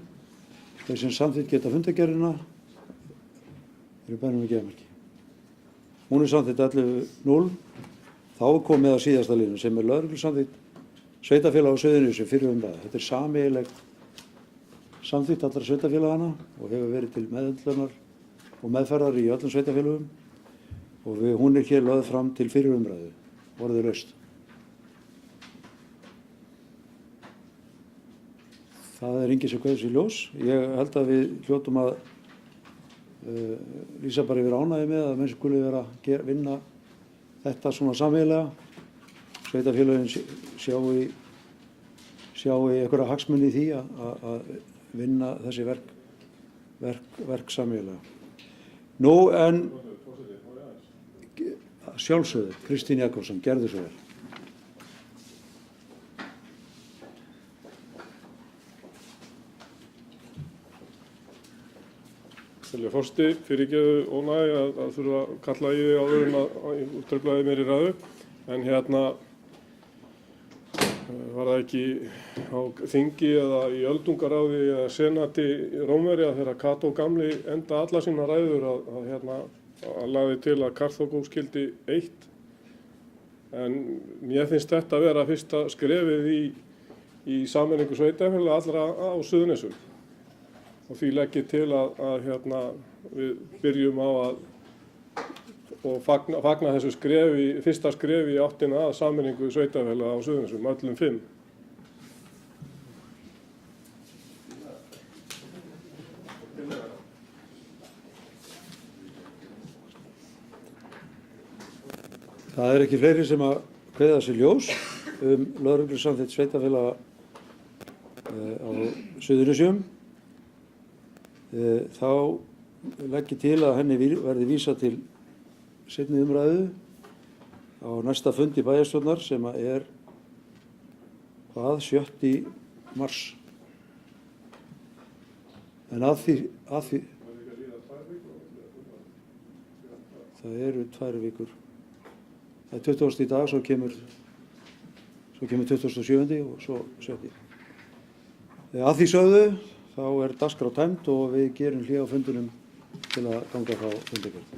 Þeir sem samþykkt geta fundargerðina eru Benjamin Geðamerki. Hún er samþykkt 11-0. Þá er komið að síðasta liðinu sem er lögreglusamþykkt sveitarfélag á Suðurnesjum fyrir umræðu. Þetta er sameiginlegt samþykkt allra sveitarfélagana og hefur verið til meðhöndlunar og meðferðar í öllum sveitarfélagum og hún er hér lögð fram til fyrir umræðu. Orðulaust. Það er enginn sem kveður sér ljós. Ég held að við hljótum að lýsa bara yfir ánægju með að menn skuli vera að vinna þetta svona sameiginlega. Sveitarfélögin sjái einhverja hagsmuni í því að vinna þessi verk sameiginlega. Nú en sjálfsögðu, Kristín Jakobsson, gerðu svo vel. Forseti, fyrirgeðu ónægi að þurfa að kalla í þig áður en að truflaði mér í ræðu, en var það ekki á þingi eða í öldungaráði eða senati Rómverja þegar Kató gamli enda alla sína ræður að lagði til að Karþagó skildi eitt, en mér finnst þetta að vera fyrsta skrefið í sameiningu sveitarfélaga allra á Suðurnesjum. og því legg ég til að við byrjum á og fagna þessu fyrsta skrefi í áttina að sameiningu sveitarfélaga á Suðurnesjum, öllum 5. Það ekki fleiri sem að kveða sér ljós lögreglusamþykkt sveitarfélaga á Suðurnesjum. Þá legg ég til að henni verði vísað til seinni umræðu á næsta fundi bæjarstjórnar sem er 7. mars. En að því það eru 2 vikur. Það er 20. í dag, svo kemur 27. og svo 7. Að því sögðu, þá er dagskrá tæmd og við gerum hlé á fundunum til að ganga frá fundargerð.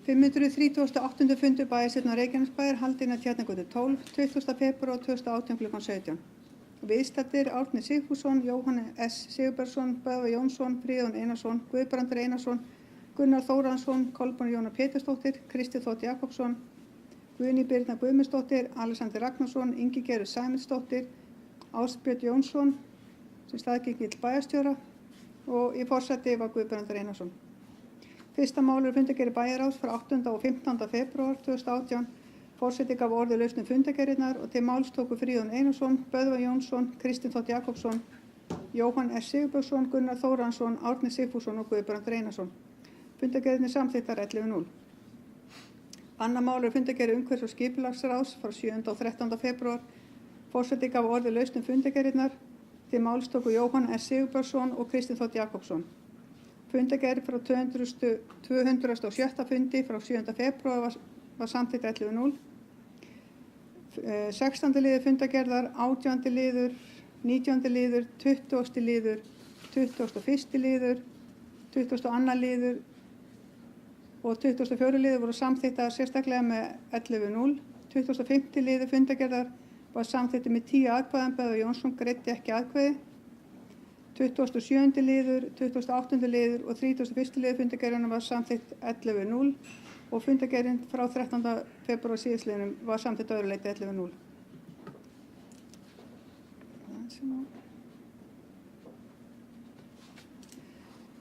538. fundur bæjarstjórnar Reykjanesbæjar haldinn að Tjarnargötu 12, 20. febrúar 2018 kl. 17. Viðstaddir Árni Sigfússon, Jóhann S. Sigurbergsson, Böðvar Jónsson, Friðjón Einarsson, Guðbrandur Einarsson, Gunnar Þóransson, Kolbrún Jóna Pétursdóttir, Kristi Þótt Jakobsson, Guðný Birna Guðmundsdóttir, Alexander Ragnarsson, Ingigerður Sæmundsdóttir, Ásbjörn Jónsson sem staðgengill bæjarstjóra og í forsæti var Guðbrandur Einarsson. Fyrsta mál fundargerðir bæjarráðs frá 8. og 15. febrúar 2018. Forseti gaf orðið lausn fundargerðirnar og til máls tóku Friðjón Einarsson, Böðvar Jónsson, Kristinn Þótt Jakobsson, Jóhann S. Sigurbergsson, Gunnar Þóransson, Árni Sigfússon og Guðbrandur Einarsson. Fundargerðirnir samþykktar 11:0. Annað mál fundargerðir umhverfis- og skipulagsráðs frá 7. og 13. febrúar. Forseti gaf orðið lausn fundargerðirnar. Til máls tóku Jóhann S. Sigurbergsson og Kristinn Þótt Jakobsson. Fundargerð frá 206. fundi frá 7. febrúar var samþykkt 11:0. 16. liður fundargerðar, 18. liður, 19. liður, 20. liður, 21. liður, 22. liður og 24. liður voru samþykktar sérstaklega með 11:0. 25. liður fundargerðar var samþykktur með 10 atkvæðum, Böðvar Jónsson greiddi ekki atkvæði. 27. liður, 28. liður og 31. liður fundargerðarinnar var samþykkt 11:0 og fundargerðin frá 13. febrúar síðastliðnum var samþykkt öðru leyti 11:0.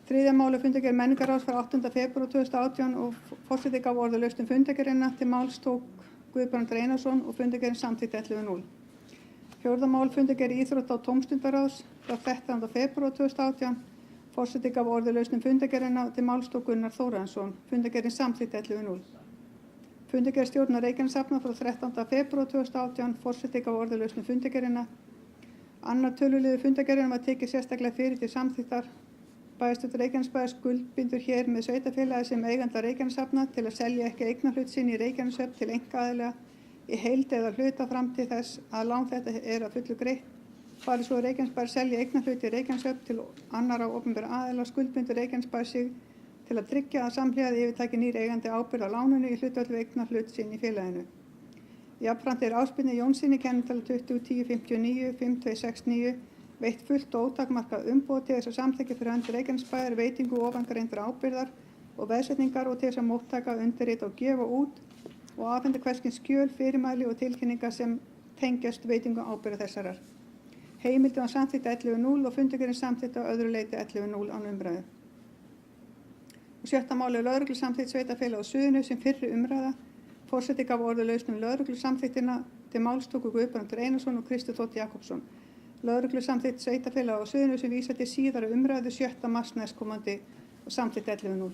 Þriðja máli fundargerð menningarráðs frá 8. febrúar 2018 og forseti gaf orðið lausn fundargerðina. Til máls tók Guðbrandur Einarsson og fundargerðin samþykkt 11:0. Fjórða mál fundargerð íþrótta- og tómstundaráðs frá 13. febrúar 2018. Forseti gaf orðið lausn fundargerðina. Til máls tók Gunnar Þóransson. Fundargerðin samþykkt 11:0. Fundargerð stjórnar Reykjaneshafnar frá 13. febrúar 2018. Forseti gaf orðið lausn fundargerðina. Annar töluliður fundargerðina var tekið sérstaklega fyrir til samþykktar. Bæjarstjórn Reykjanesbæjar skuldbindur hér með sveitarfélagi sem eiganda Reykjaneshafnar til að selja ekki eignarhlut sinn í Reykjaneshöfn til einkaaðila í heild eða hluta fram til þess að lán þetta að fullu greitt. Fari svo Reykjanesbæjar selja eignarhlut í Reykjaneshöfn til annarra opinberra aðila skuldbindur Reykjanesbæjar sig til að tryggja að samhliða yfirtaki nýr eigandi ábyrgð á láninu í hlutfalli við eignarhlut sinn í félaginu. Jafnframt Ásbirni Jónssyni kennitala 201059 5269 veitt fullt og ótakmarkað umboð til þess að samþykkja fyrir hönd Reykjanesbæjar veitingu ofangreindra ábyrgðar og veðsetningar og til þess að móttaka, undirrita og gefa út og afhenda hvers kyns skjöl, fyrirmæli og tilkynningar sem tengjast veitingu ábyrgðar þessarar. Heimildin var samþykkt 11:0 og fundargerðin samþykkt á öðru leyti 11:0 án umræðu. Og sjötta máli lögreglu samþykkt sveitarfélag á Suðurnesjum sem fyrri umræða. Forseti gaf orðið lausn lögreglu samþykktina. Til máls tóku Guðbrandur Einarsson og Kristi Þótt Jakobsson. Lögreglu samþykkt sveitarfélag á Suðurnesjum sem vísar til síðari umræðu 7. mars næstkomandi og samþykkt 11:0.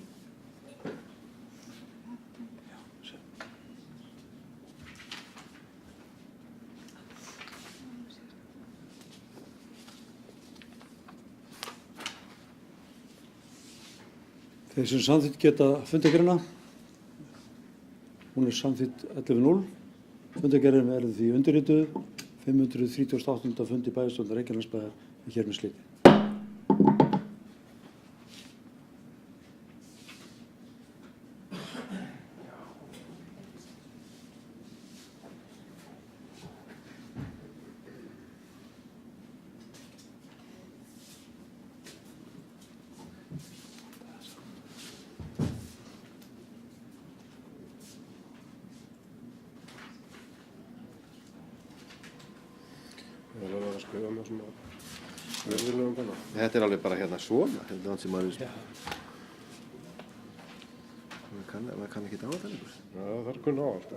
Þeir sem samþykkt geta fundargerðina. Hún samþykkt 11:0. Fundargerðin verður því undirrituð 538. fundi bæjarstjórnar Reykjanesbæjar hér með sliti. Það er að skrifa með svona virðulegum penna. Þetta er alveg bara hérna svona, hérna þannig sem maður kann ekki á þetta lengur. Já, það er kunn á allt.